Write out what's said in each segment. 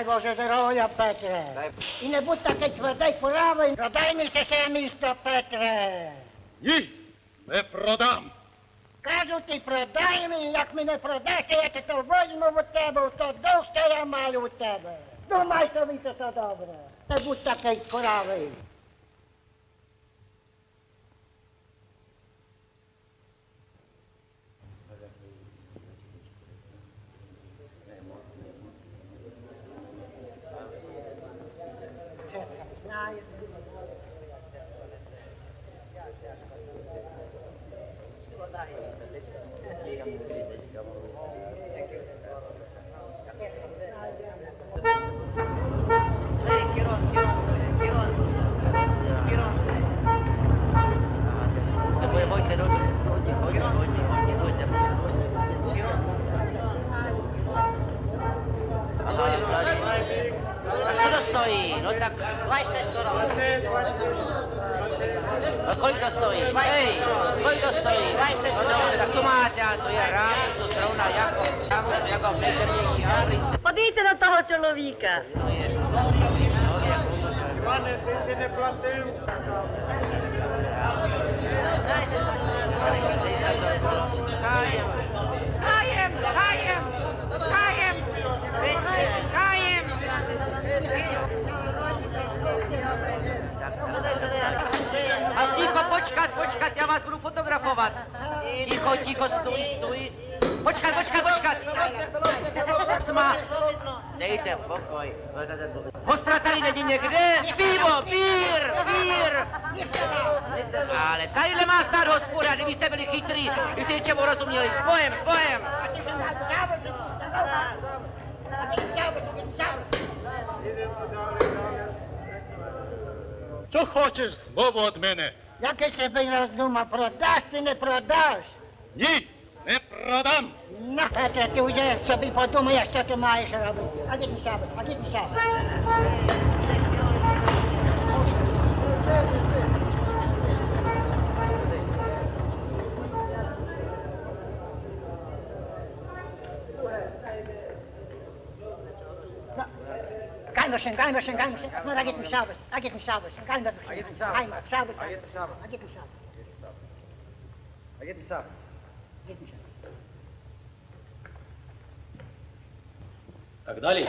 Daj Bože zdroja, Petre. I ne bud takaj tvrday pravi, prodaj mi se isto, Petre. Ні, не продам. Кажу ти, продай мені, як мене продаш, я те то возьму в тебе, то дух, що я маю у тебе. Думай собі, що то добре. Не будь такий правий. Знаю. Co to stojí? No tak 20 korun. A kolik to stojí? Hej, kolik to stojí? 20 korun. No dobře, tak to máte, a to je rámus, to zrovna jako v nejtemnější Africe. Podívejte na toho člověka. No je, člověk. Pane, ty si neplatil. Kájem, kájem, kájem, kájem, kájem. A ticho, počkat, já vás budu fotografovat. Ticho, stůj. Počkat. Dejte pokoj. Hospoda tady není někde? Pivo, pír. Ale tady má stát hospoda, kdybyste byli chytrý, kdybyste něčemu rozuměli. Spojem, spojem. Що хочеш знову від мене? Jakie sobie rozduma, prodasz czy nie prodasz? Ні, не продам. No, to ty już sobie podumujesz, co ty masz robić. A gdzie mi szabas, a gdzie mi szabas? Gajmy się. No, a gdzie mi szabas, a gdzie mi szabas? Gajmy się. Szabas. A gdzie mi szabas? Gdzie mi szabas? Так далі.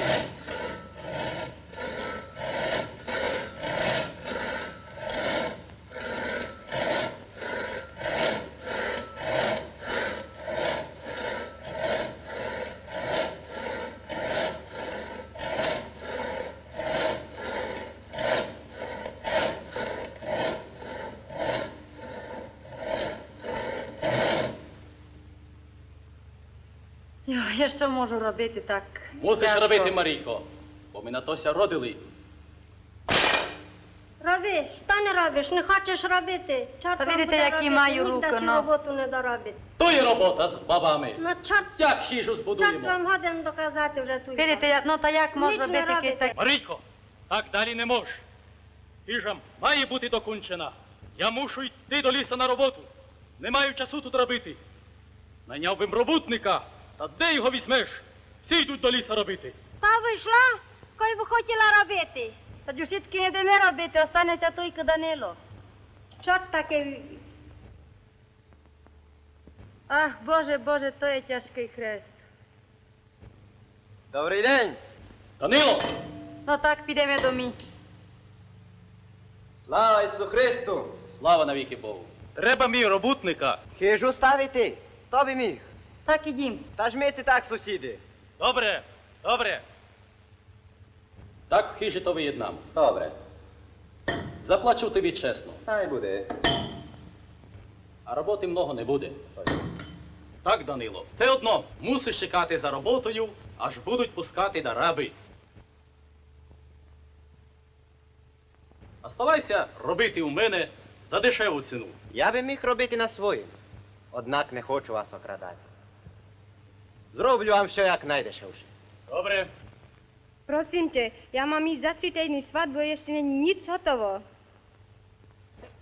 Я що можу робити так? Мусиш тяжко? робити, Марійко, бо ми на тося родили. Роби, що не робиш, не хочеш робити. Чорт Та вам видите, буде які робити, маю ніхто руки, цю ну. роботу не доробить. То є робота з бабами. Ну, чорт Як хижу збудуємо? вам годен доказати вже тут. Видите, ну та як можна Ніч не робити робите. так? Марійко, так далі не можеш. Хижа має бути докончена. Я мушу йти до ліса на роботу. Не маю часу тут робити. Найняв би роботника, та де його візьмеш? Всі йдуть до ліса робити. Та вийшла, кой би хотіла робити. Та дюшитки не йдемо робити, останеться тільки Данило. Що таке? Ах, Боже, то є тяжкий хрест. Добрий день! Данило! Ну так, підемо до мій. Слава Ісусу Христу! Слава навіки Богу! Треба мій роботника. Хижу ставити? Хто би міг? Так ідім. Та ж ми це так, сусіди. Добре. Так хижі то виєднам. Добре. Заплачу тобі чесно, Хай буде. а роботи много не буде. Так, Данило, це одно. Мусиш чекати за роботою, аж будуть пускати на раби. Оставайся робити у мене за дешеву ціну. Я би міг робити на своїм. Однак не хочу вас окрадати. Зроблю вам що як найдешевше. Добре. Prosím tě, já mám mít za 3 týdny svatbu, ještě není nic hotovo.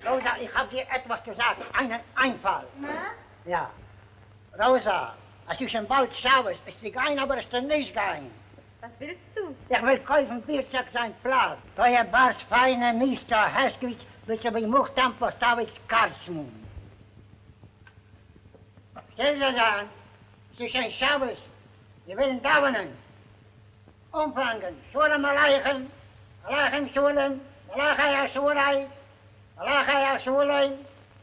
Rosa, ich hab dir etwas zu sagen. Einen Einfall. Ja. Rosa, als ich schon bald Schabes, ist die Gein, aber ist der nicht Gein. Was willst du? Ich will kaufen Bierzeug sein Platz. To je bars fajne miejsce, Heskowicz, by sobie mógł tam postawić karczmu. Stell dir an, zwischen Schabes, die willen Davonen, umfangen, Schulen Malachen, Malachen Schulen, Malachai Schuleit, Malachai Schulen,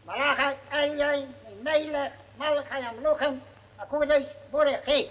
Malachai Eljen, Melech, Malachai Amluchem, Akudis, Burechik.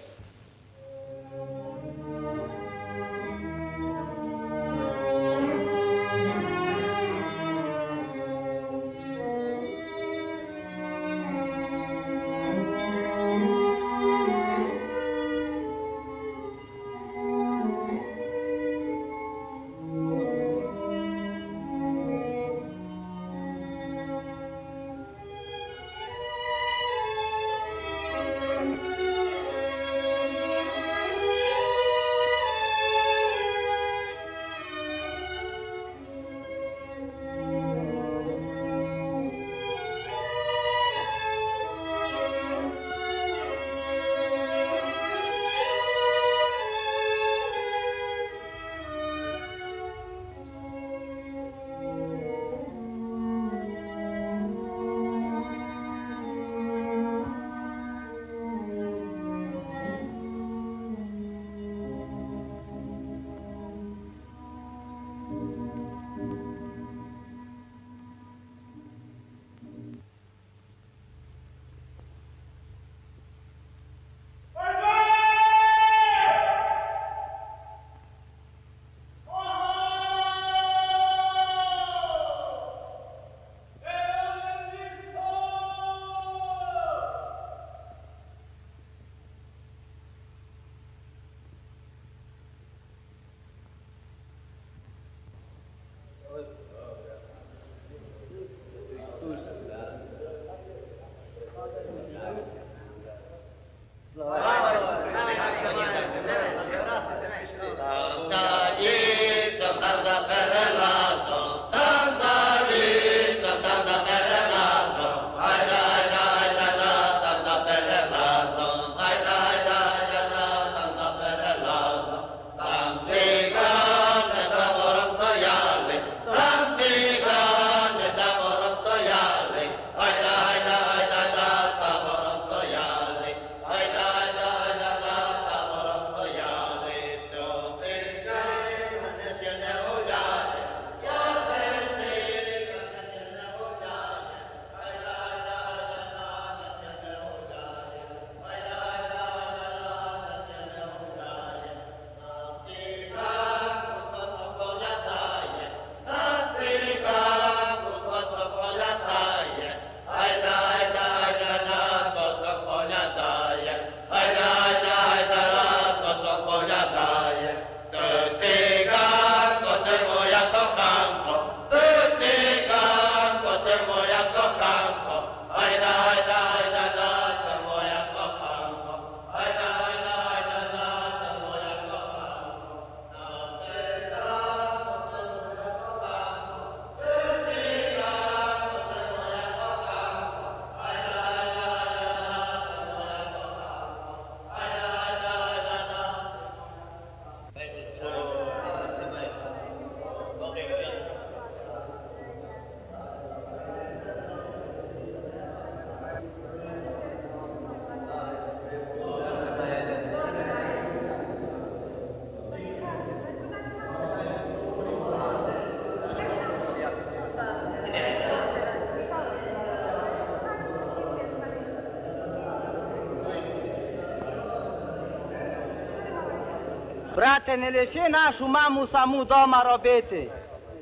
Брате, не лиши нашу маму саму дома робити.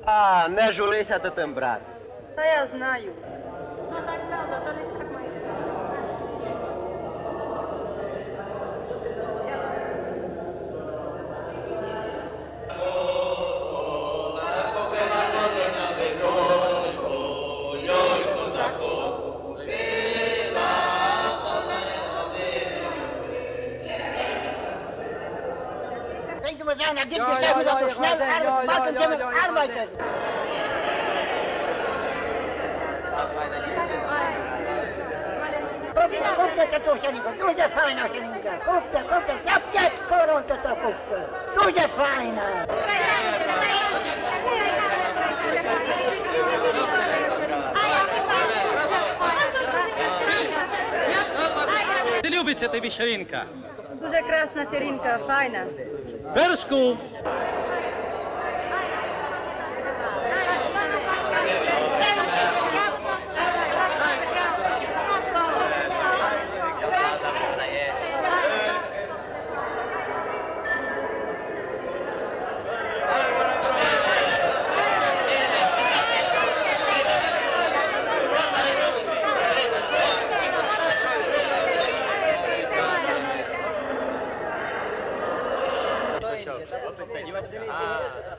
А, не журися ти тим, брат. Та я знаю. Denken we zijn, dit zijn we dat zo snel maken, zijn we arbeiden. Kupte to Szelinko, дуже файна Szelinka. Kupte, zapciać koronkę to kupte. Дуже файна. Не любиться тобі Ширинка. Дуже красна ширинка, файна. Першку.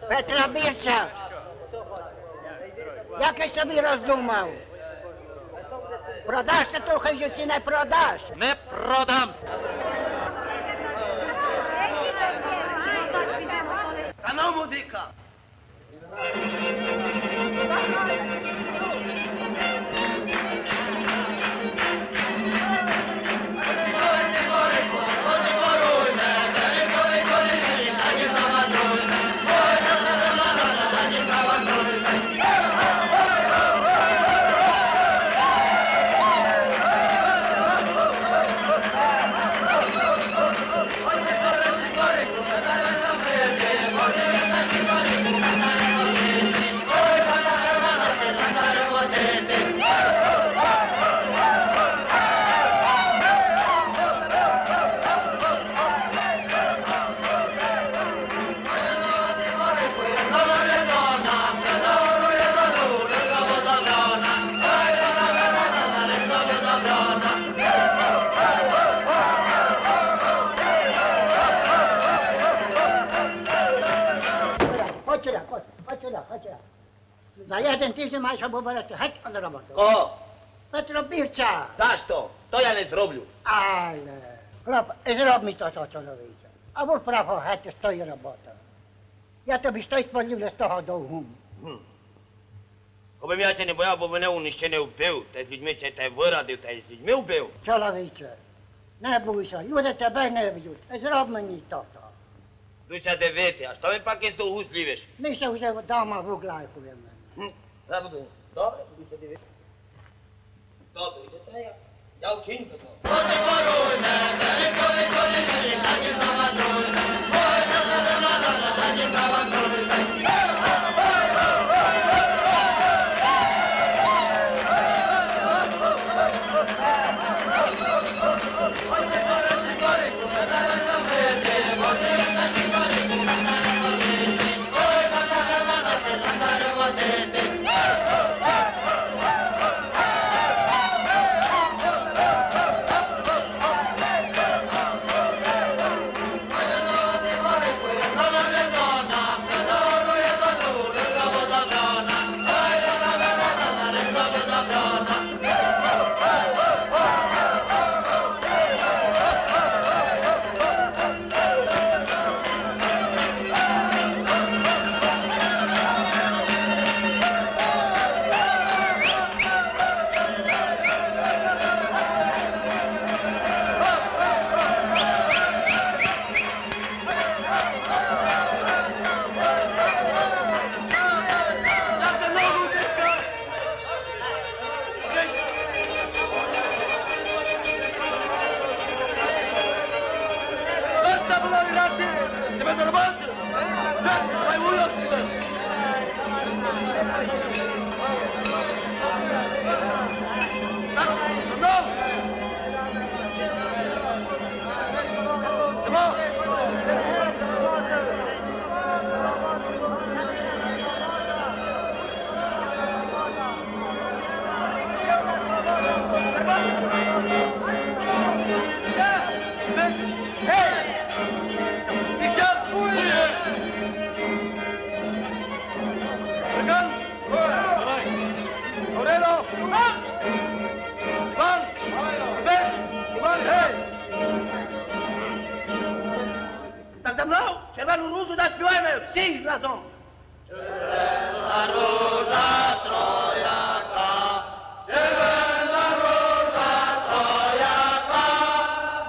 Петра Бірча, який собі роздумав? Продаш ти трохи ж чи не продаш? Не продам. Ано мудика. Chodź sюди. За один тиждень маєш обговорити геть на роботу. Кого? Петро Бірча. За що? То я не зроблю. Але, хлоп, зроб мені то, чоловіче. Або право геть з тої роботи. Я тобі щось полюблю з того довгу. Коби я це не бояв, бо мене він ще не вбив, та з людьми ще та вирадив, та з людьми вбив. Чоловіче, не бойся, люди тебе не б'ють. Зроб мені то. Дуся дивити, а що ми пак із довгу злівиш? Ми ще вже вдома в углайкуємо. Добре, дуся дивити. Добре, я вчиню то. Ivan! Ivan! Ivan, hej! Tak za mną! Czerwoną różu zaśpiewajmy! Wszyscy razem! Czerwona róża trojaka, czerwona róża trojaka,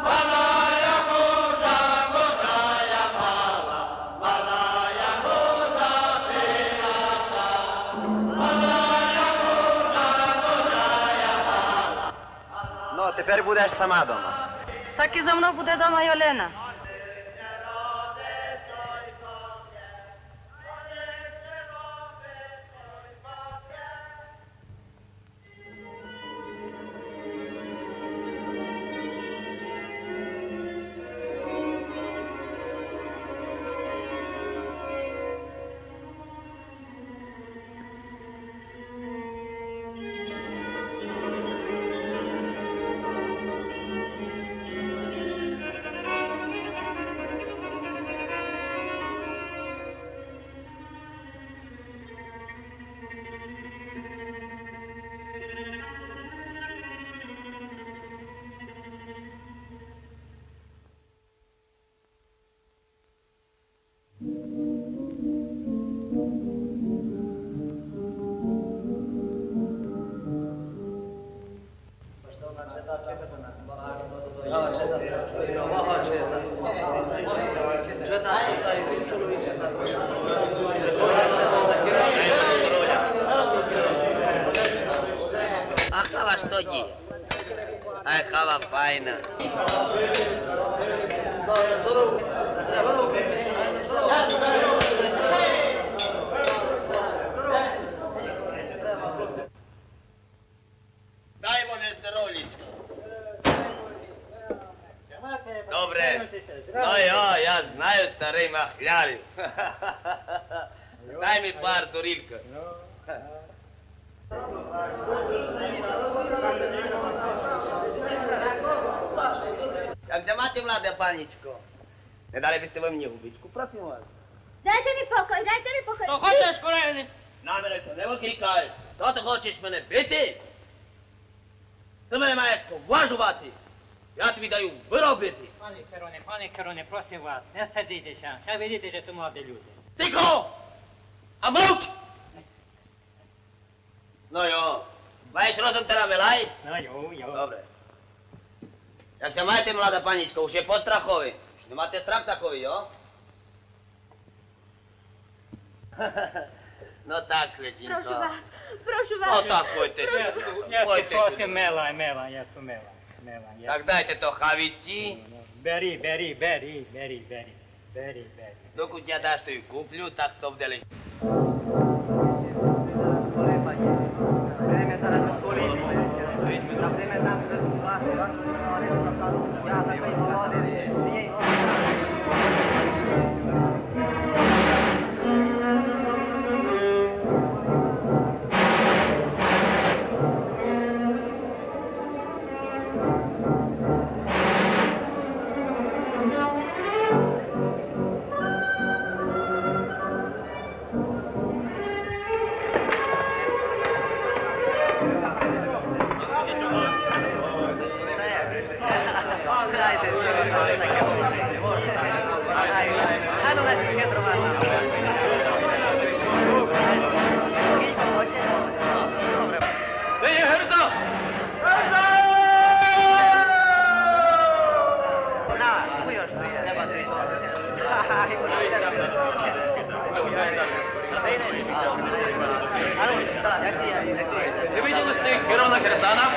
mala jak róża, góra jak mala, mala jak róża pijaka, mala jak róża, góra jak mala. No, тепер будеш сама дома. Так і за мною буде дома й Олена. А хава що діє? Ай, хава файна. Дай Боже здоров'ячко. Добре. Ну йо, я знаю старий махлярів. Дай мені пар зорілька. Як замати влада, панічко? Не дали бiste ви мені губичку, просимо вас. Дайте mi pokoj, dajte mi pokoj. Що хочеш, колени? На мене то не викрикай. То ти хочеш мене бити? Ти мене маєш поважувати. Я тобі даю виробити. Пане Кероне, просим вас, не сердітеся. Хай видите, що це молоді люди. Тихо! А мовч! Ну йо, маєш розум тера милай? Ну, йо. Добре. Як се маєте, млада панічко, уж є постраховий. Не маєте страх такий, йо? Ну так, Хлечінко. Прошу вас. Отак ходьте. Я Ходьте просим, сюди. мела, я ту мела. Так дайте то хавіці. Бери. Доkud я даш, то й куплю, так то вдали. Не виділи з них Керона Херсана?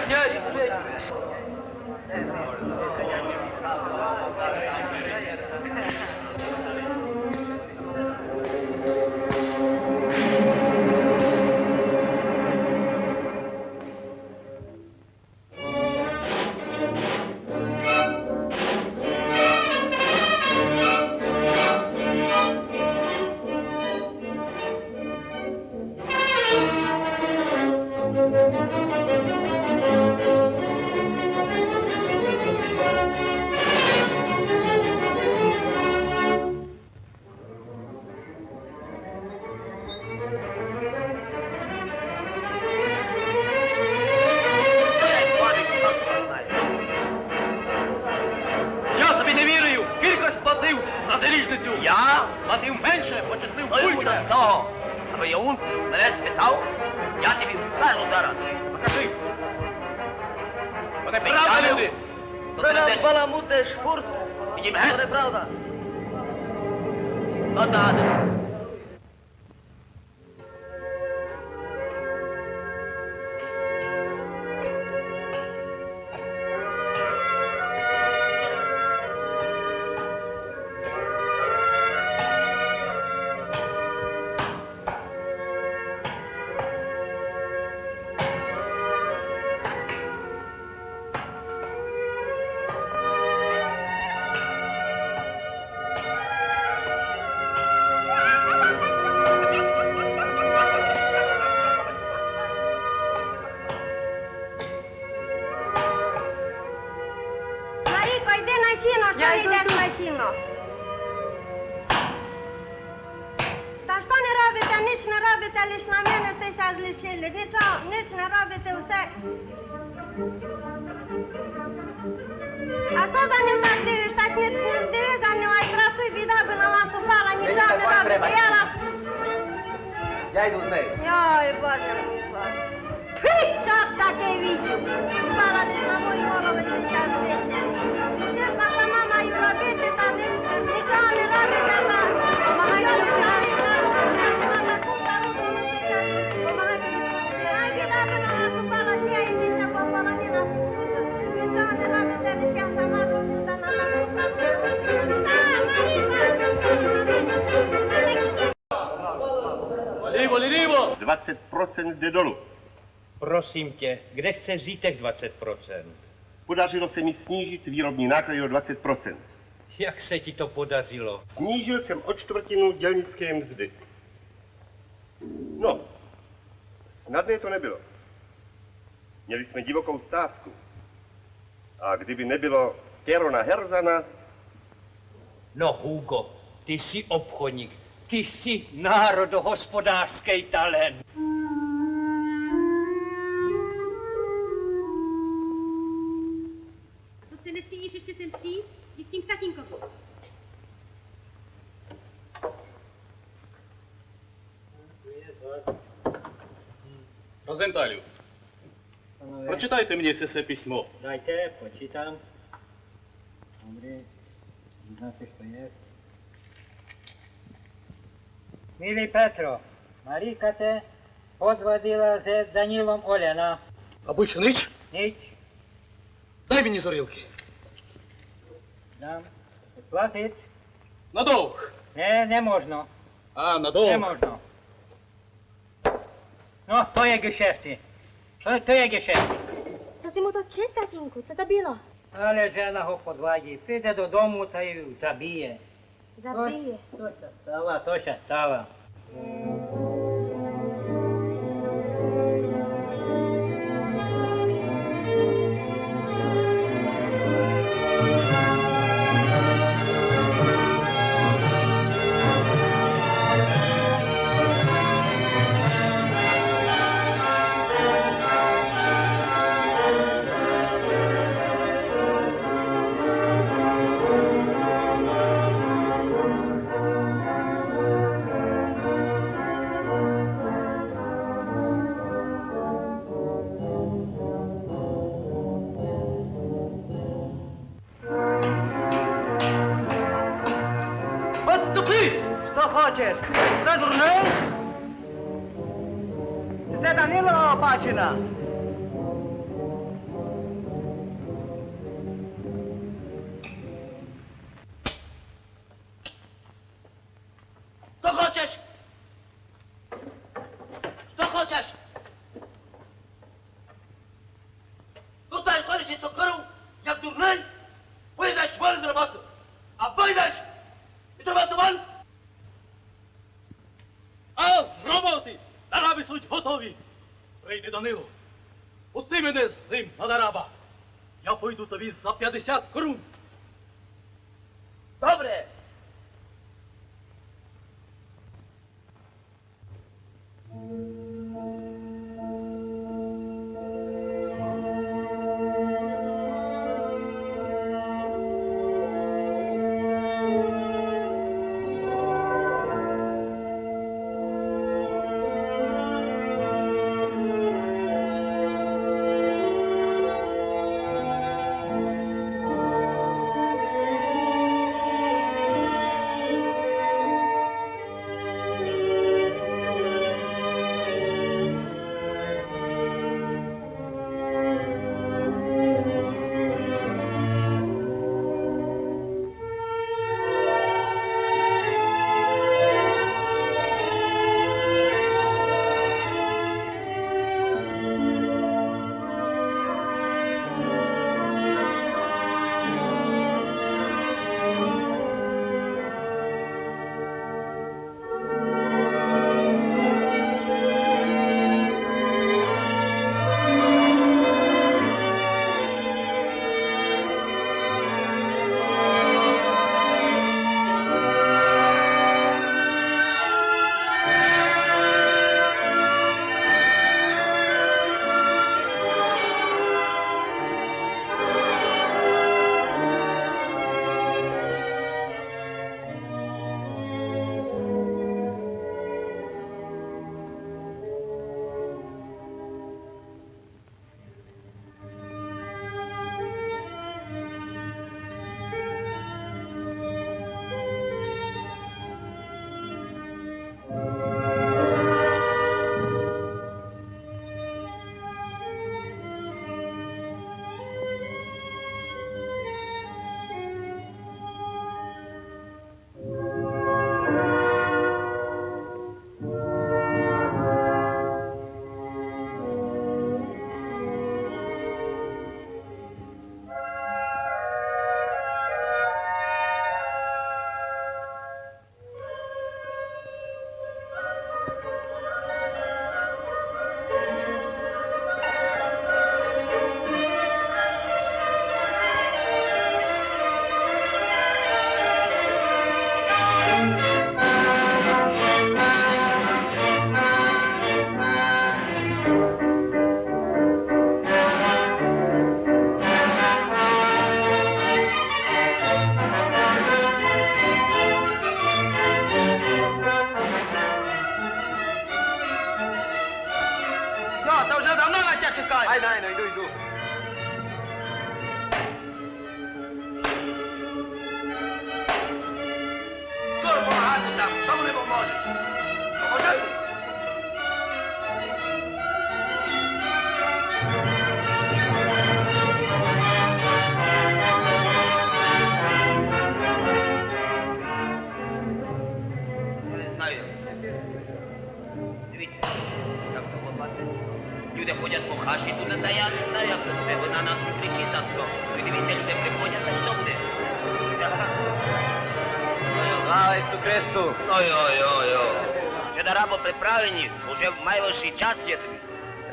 заріжницю! Я? Платив менше, почеснив То йому до більше! того, аби Яун мене спитав, я тобі вкажу зараз. Покажи! Вони Правда, підтягнув. люди! То ти десь баламутиш фурт. підім геть. неправда. Отаде. Маріко, йди на сіно, що Я не йду йдеш тут. на сіно? Та що не робите, ніч не робите, лиш на мене стися злишили. Нічого, ніч не робите, все. А що за ним так дивиш? Так не диви за ним, а й працюй, біда би на вас упала, нічого не робите. Я вас... Я йду з нею. Ой, Боже, Боже. Фи, чорт таке відів. Упала ти на мою голову, стися злишили. Чесно, сама маю робити, та нічого не робите, так. Помагайте, Ліво, ліво! 20% jde dolů. Prosím tě, kde chceš vzít těch 20%? Podařilo se mi snížit výrobní náklady o 20%. Jak se ti to podařilo? Snížil jsem o čtvrtinu dělnické mzdy. No, snadné to nebylo. Měli jsme divokou stávku. A kdyby nebylo Kerona Herzana, No, Hugo, ty jsi obchodník, ty jsi národohospodářský talent. To se nestydíš ještě sem přijít? Jdi s tím k tatínkovi. Розенталю, прочитайте мені це письмо. Dajte, počítám. Dobrý, znáte, co je. Milý Petro, Marika te podvadila ze Данилом Оляна. А більше ніч? Nič, Дай мені зорілки. dám. Platit? Надовг. Ne možno. А, надовг. Možno. No, to je geschäfty. To je geschäfty. Co si mu to čest, tatínku? Co to bylo? Ale žena ho podvádí. Přijde do domu, ta ji zabije. Zabije. To se stává. Odstupись! Що хочеш? Ти дурний? Це Данило Бачина. Що хочеш? Що хочеш? Tutaj ходиш і сокору, як дурний, вийдеш вон з роботи. А вийдеш, і роботу вон. А з роботи! Нараби суть готові! Прийди, Данило. Пусти мене з ним на нараба. Я пойду тобі за 50 корун. Добре. Айно, йду. Скоро помагати там, кому не поможеш. Поможи! Не знаю. Дивіться, як то попасти. Люди ходять по хаші туди, та я не знаю, як до тебе на нас не кричить так то. Ви дивіться, люди приходять, та що буде? Слава Ісусу Христу! Ой. Ще до рабо приправлені, уже майвший час є тобі.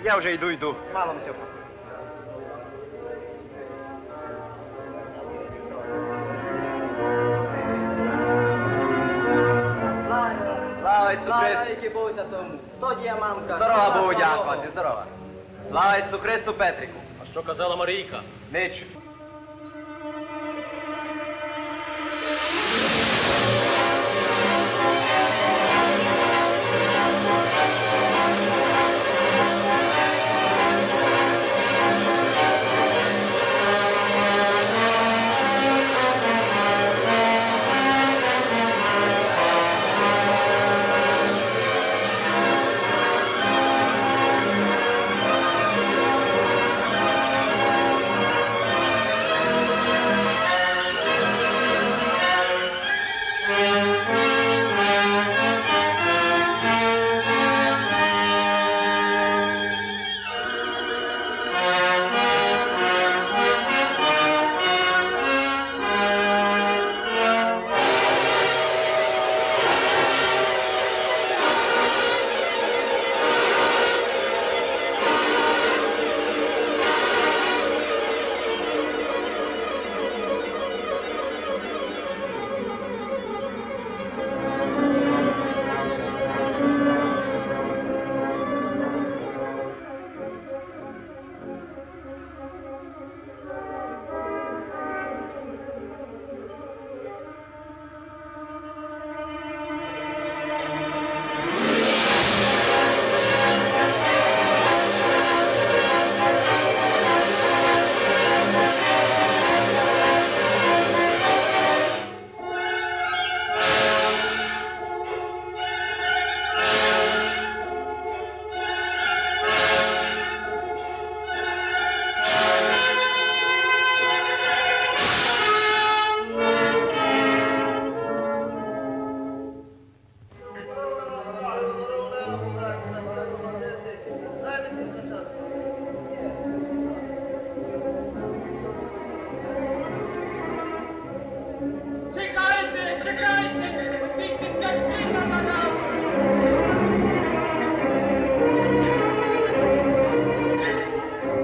Я вже йду. Мало все. Слава Ісусу Христу! Здорова Богу дякувати, здорова. Слава Ісусу Христу, Петрику! А що казала Марійка? Нич.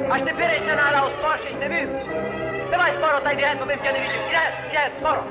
Аж ти пересинала у скоршись не вів. Давай скоро, та йди, то ви б я не видів. Іде, скоро.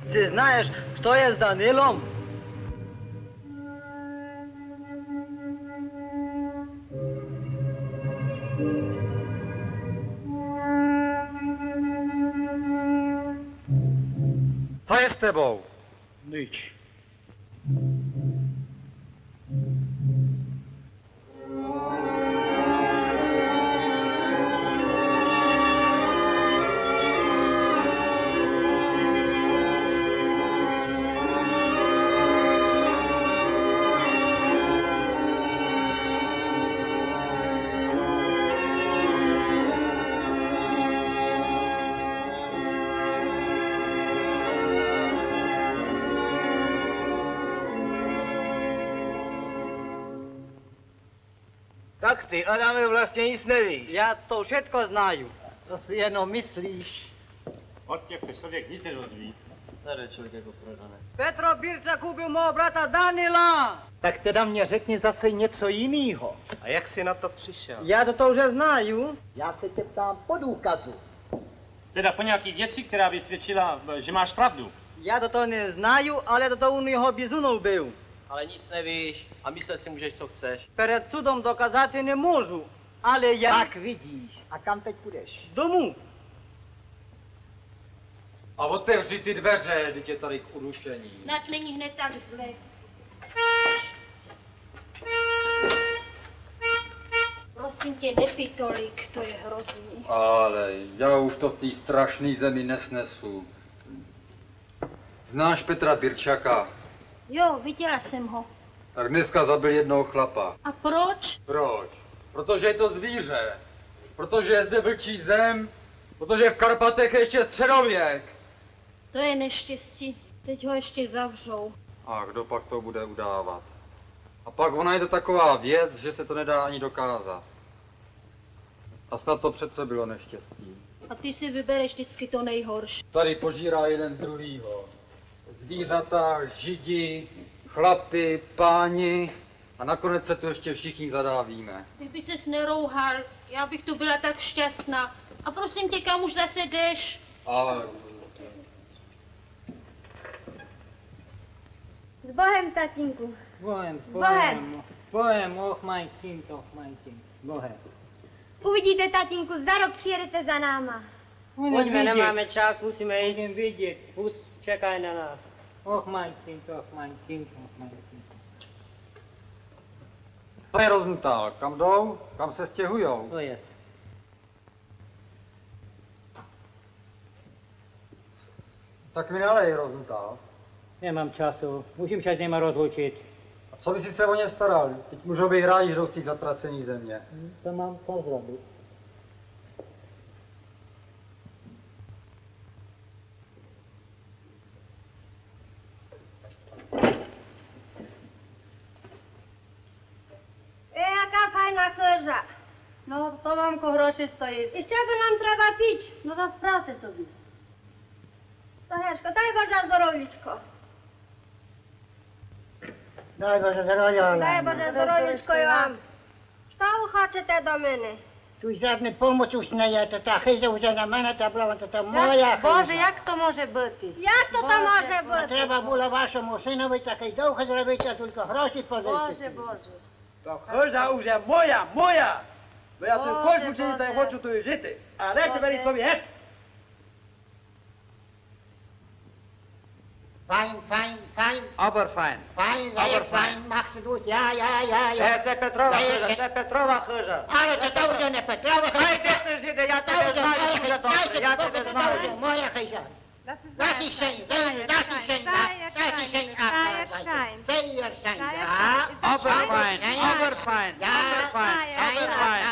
Ty знаешь, что я с Данилом? Co je s tebou? Nič. Tak ty, Adame, vlastně nic nevíš. Já to všetko znaju. To si jenom myslíš. Od těchto člověk nic nedozví. Tady člověk jako prodané. Petro Birča kubil mého brata Danila. Tak teda mě řekni zase něco jiného. A jak jsi na to přišel? Já to už znaju. Já se tě ptám po důkazu. Teda po nějaký věci, která by svědčila, že máš pravdu. Já to neznaju, ale to u jeho bizunov byl. Ale nic nevíš a myslet si můžeš, co chceš. Před sudom dokázat nemůžu, ale já... Tak vidíš. A kam teď půjdeš? Domů. A otevři ty dveře, teď je tady k udušení. Snad není hned tak zle. Prosím tě, nepij tolik, to je hrozný. Ale já už to v té strašné zemi nesnesu. Znáš Petra Birčaka? Jo, viděla jsem ho. Tak dneska zabil jednoho chlapa. A proč? Proč? Protože je to zvíře. Protože je zde vlčí zem. Protože v Karpatech je ještě středověk. To je neštěstí. Teď ho ještě zavřou. A kdo pak to bude udávat? A pak ona je to taková věc, že se to nedá ani dokázat. A snad to přece bylo neštěstí. A ty si vybereš vždycky to nejhorší. Tady požírá jeden druhýho. Zvířata, židi, chlapi, páni a nakonec se tu ještě všichni zadávíme. Kdyby ses nerouhal, já bych tu byla tak šťastná. A prosím tě, kam už zase jdeš? A S Bohem, tatínku. Bohem, Bohem. Bohem, mein Kind, Bohem. Uvidíte, tatínku, za rok přijedete za náma. Pojďme, nemáme čas, musíme jít. Budeme vidět, pus čekaj na nás. Mein Kind, mein Kind. to je Rosenthal. Kam jdou? Kam se stěhujou? To je. Tak mi nalej, Rosenthal. Nemám času, musím se s nima rozloučit. A co by si se o ně staral? Teď můžou být rádi, že jdou v té zatracené země. To mám co zrobit. Jaká fajná koža. No, to vám hroši stojí. Ještě by nám třeba piť. No to spravte sobě. Staherško, daj Bože zdorovičko. Daj Bože zdrowie Daj nam. Bože zdorovičko i vám. Šta uchačete do mene? Tu žádný pomoc už nejete, ta chyza už je na mene, ta byla to moja Bože, chyza. jak to může být? Jak to to może No, być? Треба було вашому синові такий довго зробити, а тільки гроші Bože, позичити. Bože. To chrza už je moja. Bo ja tu Bože, košku čini, Bože. tak hoću tu i žiti. A neće Bože. meni povjet. Fein, fein, fein, Aber fein. fein, sehr fein, machst du es, ja, ja, ja, ja. Se Petrova Da je chrza, se- se Petrova chrza. Ale to вже не Петрова хижа. Ajde te žide, ja To tebe вже znam, moja kuda хижа, to, ja tebe to znam. вже моя хижа. Das ist schön, das ist schön, das ist schön abgearbeitet. Sehr schön, ja. Aber fein, aber fein, Ja, aber fein, aber fein.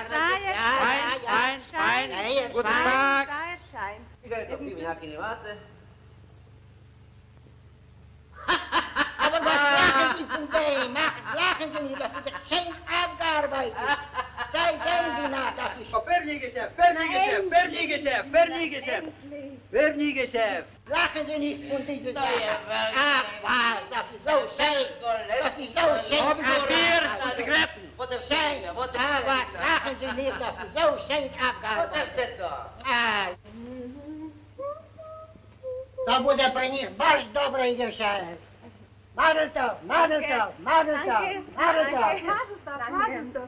Fein, fein, fein. Guten Tag. Kde to pivo nějaký nemáte? Aber was lachen Sie von dem? Lachen Sie nicht, das ist doch schön abgearbeitet. Sei sehen Sie nach, das ist Pernigeschef, Pernigeschef. Lachen Sie nicht von dieser To je Sache. velký. Ach, was, das ist so schön. Das ist so schön. Haben Sie Bier, Zigaretten? Schön. Ah, was, lachen Sie nicht, das ist so schön abgearbeitet. Otevřte to. Ah. To буде при них бач добрий дівчат. Мазельтов, Мазельтov, Mазельtov, Mazельtov.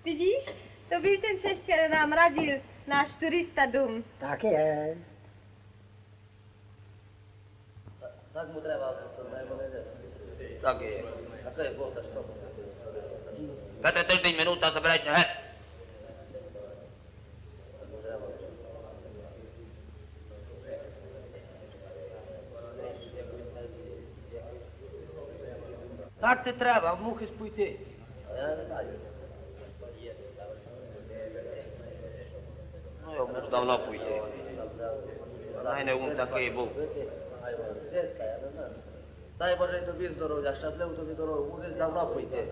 Vidíš, to byl ten Čech, který nám radil náš turista dům. Tak jest. Tak mu treba, to najmo nedes. Tak je. Ako je bol, tak to. Petre, týždeň minúta, zaberaj sa het. Так ти треба, в мухи спойти. Ja neznаю. No jo, už dávno půjde. Najne taký buv. Daj Bože tobě zdroví a šťastlivou tobě dorovu. Můžeš dávno půjde.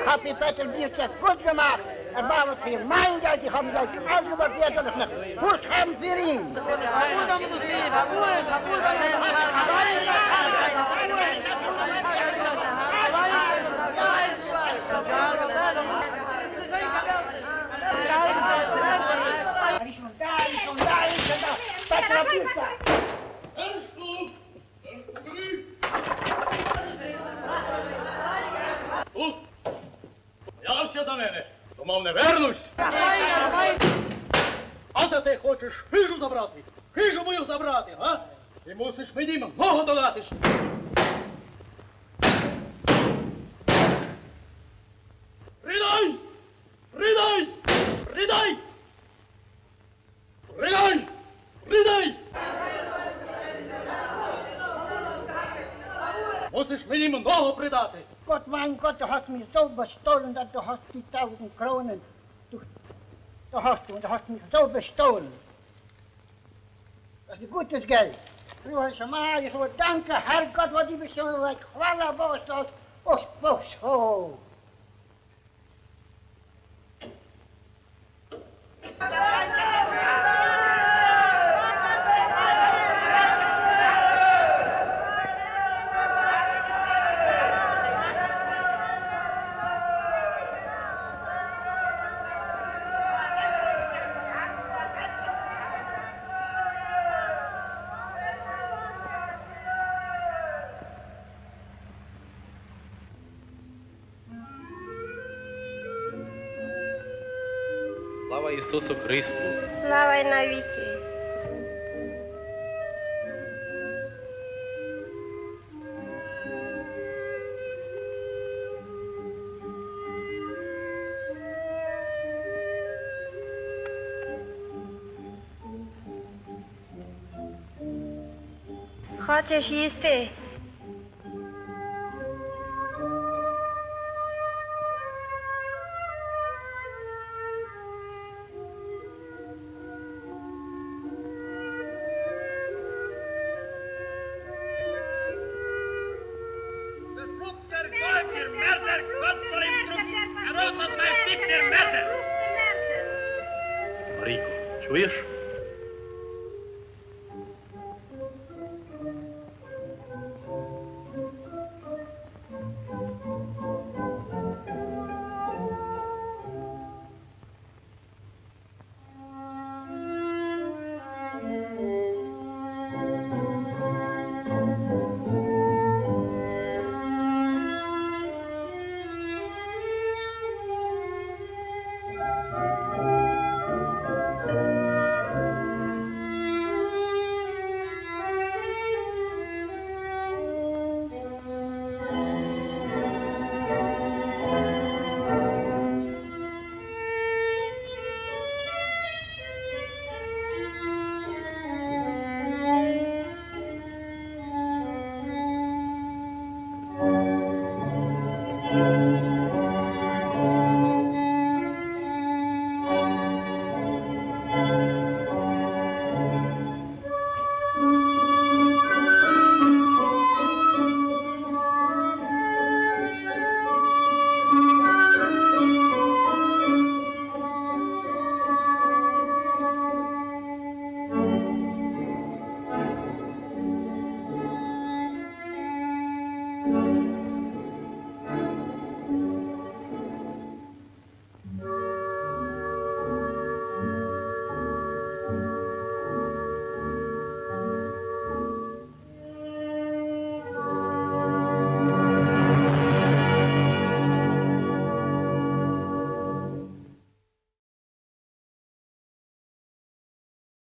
Hat die Peter Biertje gut gemacht. war es für mein Geld, ich habe Geld ausgeworfen, dass ich noch Furcht haben für ihn. Petra Biertje. Явся за мене, то мов не вернусь. А за те хочеш хижу забрати? Хижу мою забрати, а? Ти мусиш мені много долати. Придай! Придай! Придай! Придай! Придай! Мусиш мені много придати. Gott, mein Gott, du hast mich so bestohlen, dass du hast die 1000 Kronen. Du hast mich so bestohlen. Das ist gutes Geld. Du hast schon mal, ich so, danke, Herrgott, was die bestohlen, weil Hvala Bosch, oh. Слава Ісусу Христу! Слава й навіки! Хочеш їсти? Марійко, чуєш? Thank you.